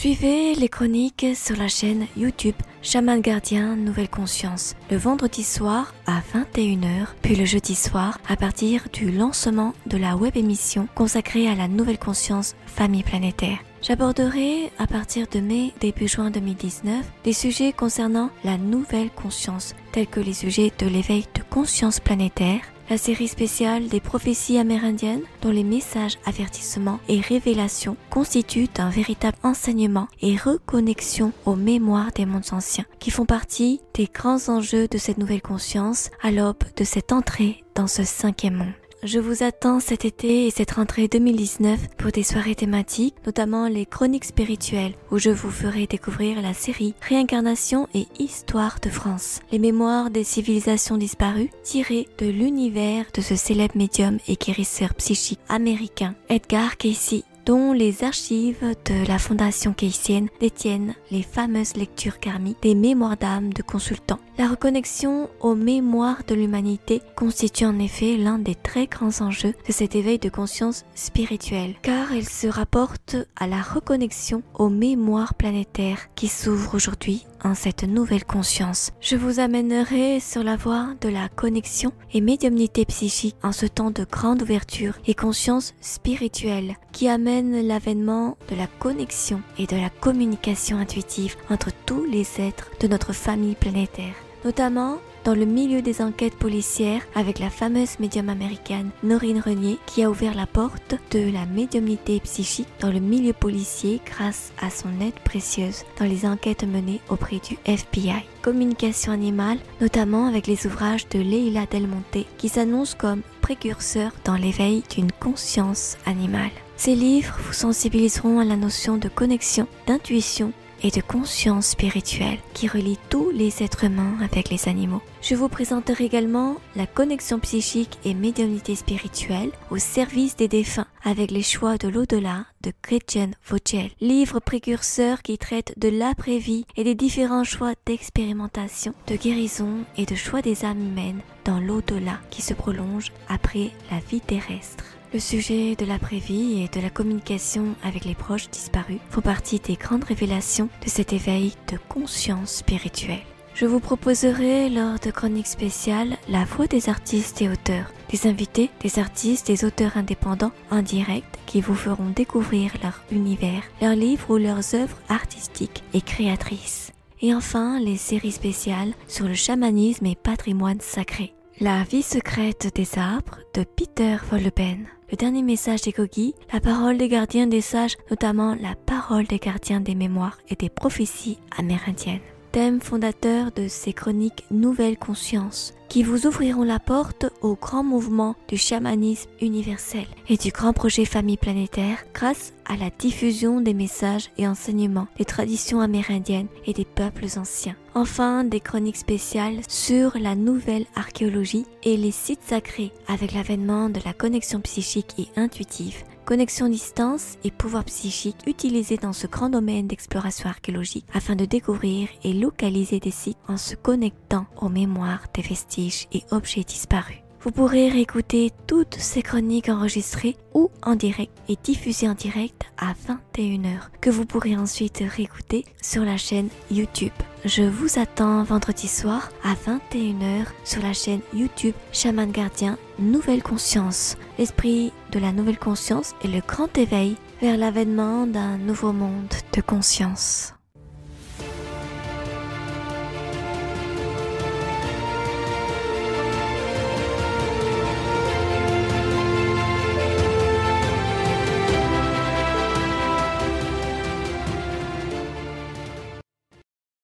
Suivez les chroniques sur la chaîne YouTube Chaman Gardien Nouvelle Conscience le vendredi soir à 21h, puis le jeudi soir à partir du lancement de la web émission consacrée à la nouvelle conscience Famille Planétaire. J'aborderai à partir de mai début juin 2019 des sujets concernant la nouvelle conscience tels que les sujets de l'éveil de conscience planétaire, la série spéciale des prophéties amérindiennes dont les messages, avertissements et révélations constituent un véritable enseignement et reconnexion aux mémoires des mondes anciens qui font partie des grands enjeux de cette nouvelle conscience à l'aube de cette entrée dans ce cinquième monde. Je vous attends cet été et cette rentrée 2019 pour des soirées thématiques, notamment les chroniques spirituelles où je vous ferai découvrir la série Réincarnation et Histoire de France, les mémoires des civilisations disparues tirées de l'univers de ce célèbre médium et guérisseur psychique américain Edgar Cayce, dont les archives de la Fondation Caycienne détiennent les fameuses lectures karmiques des mémoires d'âme de consultants. La reconnexion aux mémoires de l'humanité constitue en effet l'un des très grands enjeux de cet éveil de conscience spirituelle, car elle se rapporte à la reconnexion aux mémoires planétaires qui s'ouvrent aujourd'hui en cette nouvelle conscience. Je vous amènerai sur la voie de la connexion et médiumnité psychique en ce temps de grande ouverture et conscience spirituelle qui amène l'avènement de la connexion et de la communication intuitive entre tous les êtres de notre famille planétaire, notamment dans le milieu des enquêtes policières avec la fameuse médium américaine Noreen Renier qui a ouvert la porte de la médiumnité psychique dans le milieu policier grâce à son aide précieuse dans les enquêtes menées auprès du FBI. Communication animale, notamment avec les ouvrages de Leila Del Monte qui s'annoncent comme précurseurs dans l'éveil d'une conscience animale. Ces livres vous sensibiliseront à la notion de connexion, d'intuition et de conscience spirituelle qui relie tous les êtres humains avec les animaux. Je vous présenterai également la connexion psychique et médiumnité spirituelle au service des défunts avec les choix de l'au-delà de Gretchen Vogel, livre précurseur qui traite de l'après-vie et des différents choix d'expérimentation, de guérison et de choix des âmes humaines dans l'au-delà qui se prolonge après la vie terrestre. Le sujet de l'après-vie et de la communication avec les proches disparus font partie des grandes révélations de cet éveil de conscience spirituelle. Je vous proposerai lors de chroniques spéciales la voix des artistes et auteurs, des invités, des artistes, des auteurs indépendants en direct qui vous feront découvrir leur univers, leurs livres ou leurs œuvres artistiques et créatrices. Et enfin, les séries spéciales sur le chamanisme et patrimoine sacré. La vie secrète des arbres de Peter Wohlleben. Le dernier message des Kogi, la parole des gardiens des sages, notamment la parole des gardiens des mémoires et des prophéties amérindiennes. Thème fondateur de ces chroniques Nouvelle Conscience, qui vous ouvriront la porte au grand mouvement du chamanisme universel et du grand projet Famille Planétaire grâce à la diffusion des messages et enseignements des traditions amérindiennes et des peuples anciens. Enfin, des chroniques spéciales sur la nouvelle archéologie et les sites sacrés avec l'avènement de la connexion psychique et intuitive, connexion distance et pouvoir psychique utilisés dans ce grand domaine d'exploration archéologique afin de découvrir et localiser des sites en se connectant aux mémoires des vestiges et objets disparus. Vous pourrez réécouter toutes ces chroniques enregistrées ou en direct et diffusées en direct à 21h que vous pourrez ensuite réécouter sur la chaîne YouTube. Je vous attends vendredi soir à 21h sur la chaîne YouTube Chaman Gardien Nouvelle Conscience. L'esprit de la nouvelle conscience est le grand éveil vers l'avènement d'un nouveau monde de conscience.